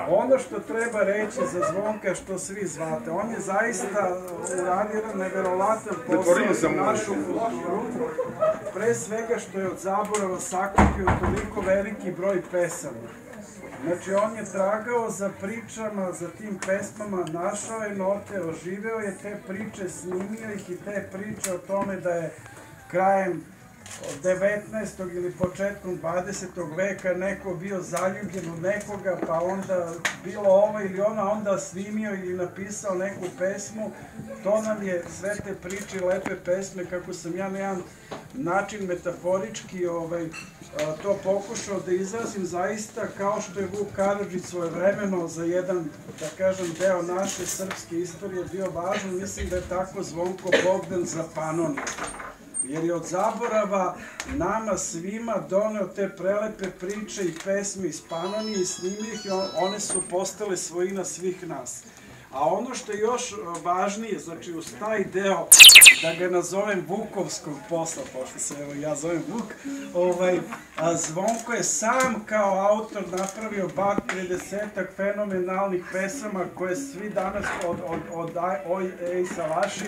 Ono što treba reći za Zvonka, što svi zvate, on je zaista uradio neverovatan posao za našu kulturu, pre svega što je od zaborava sakupio toliko veliki broj pesama. Znači, on je tragao za pričama, za tim pesmama, našao je note, oživeo je te priče, snimio ih i te priče o tome da je krajem 19. ili početkom 20. veka neko bio zaljubljen u nekoga, pa onda bilo ovo ili ono, onda snimio ili napisao neku pesmu. To nam je sve te priče i lepe pesme, kako sam ja na jedan način metaforički to pokušao da izrazim zaista kao što je Vuk Karadžić svojevremeno za jedan, da kažem, deo naše srpske istorije bio važan. Mislim da je tako Zvonko Bogdan za Panoniju. Jer je od zaborava nama svima doneo te prelepe priče i pesme iz Panonije i snimio ih i one su postale svojina svih nas. A ono što je još važnije, znači uz taj deo, da ga nazovem Vukovskog posla, pošto se evo ja zovem Vuk, Zvonko je sam kao autor napravio bar 30-ak fenomenalnih pesama koje svi danas od Oj ej Salaši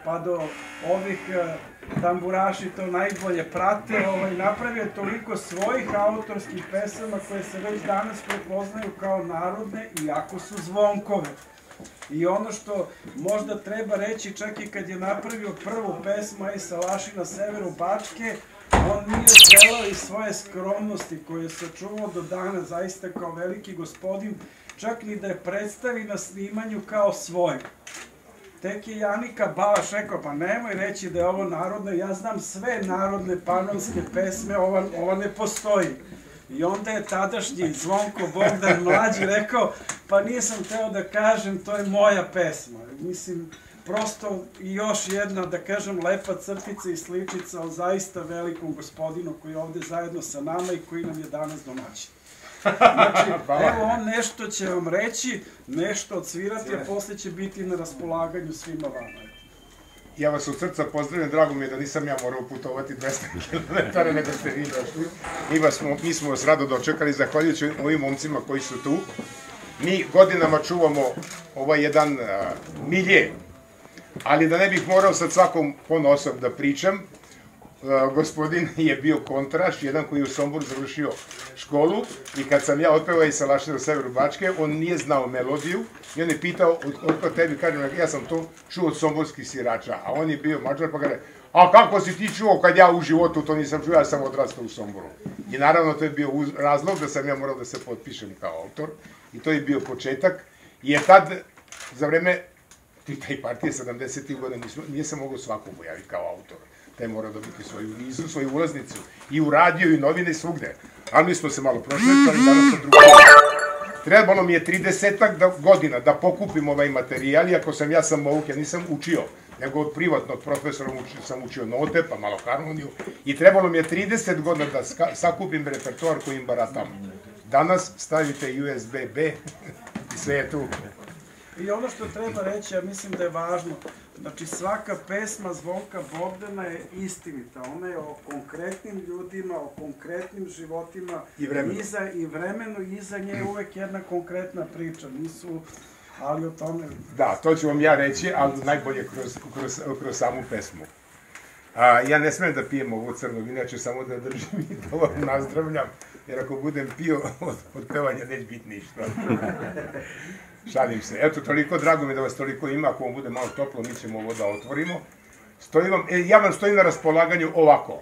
pa do ovih tamburaši to najbolje prate, napravio toliko svojih autorskih pesama koje se već danas prepoznaju kao narodne, iako su Zvonkove. I ono što možda treba reći, čak i kad je napravio prvu pesmu Ej Salaši na severu Bačke, on nije želeo iz svoje skromnosti koju je sačuvao do dana zaista kao veliki gospodin, čak ni da je predstavi na snimanju kao svoj. Tek je Janika Balaš rekao, pa nemoj reći da je ovo narodno, ja znam sve narodne panonske pesme, ova ne postoji. I onda je tadašnji Zvonko Bogdan mlađi rekao, pa nisam teo da kažem, to je moja pesma. Mislim, prosto i još jedna, da kažem, lepa crtica i sličica o zaista velikom gospodinu koji je ovde zajedno sa nama i koji nam je danas domaćin. Znači, evo on nešto će vam reći, nešto odsvirati, a posle će biti na raspolaganju svima vama. Ja vas od srca pozdravljam, drago mi je da nisam ja morao putovati 200 km, nego ste vi došli. Mi smo vas rado dočekali, zahvaljujući ovim momcima koji su tu. Mi godinama čuvamo ovaj jedan milje, ali da ne bih morao sad svakom ponosom da pričam, gospodin je bio kontraš, jedan koji je u Somboru završio školu i kad sam ja otpevao Ej Salaši na severu Bačke, on nije znao melodiju i on je pitao od tebi, kažem, ja sam to čuo od somborskih svirača, a on je bio Mađar pa kaže, a kako si ti čuo kad ja u životu to nisam čuo, ja sam odrastao u Somboru. I naravno to je bio razlog da sam ja morao da se potpišem kao autor i to je bio početak, jer tad za vreme taj partije 70. godina nije se mogao svakom pojaviti kao autor. Taj mora dobiti svoju vizu, svoju ulaznicu i u radio i novine i svugde. Ali mi smo se malo prošetali, danas sam drugo. Trebalo mi je 30 godina da pokupim ovaj materijal, iako sam ja samouk, ja nisam učio, nego od privatnog profesora sam učio note, pa malo harmoniju, i trebalo mi je 30 godina da sakupim repertoar kojim baratam. Danas stavite USB-B i sve je tu. I ono što treba reći, ja mislim da je važno, znači svaka pesma Zvonka Bogdana je istinita, ona je o konkretnim ljudima, o konkretnim životima i vremenu, i iza nje je uvek jedna konkretna priča, nisu, ali o tome... Da, to ću vam ja reći, ali najbolje kroz samu pesmu. Ja ne smem da pijem ovo crno vino, ja ću samo da držim i da vam nazdravljam, jer ako budem pio, od pevanja neće biti ništa. Šalim se. Eto, toliko, drago mi da vas toliko ima, ako vam bude malo toplo, mi ćemo ovo da otvorimo. Ja vam stojim na raspolaganju ovako.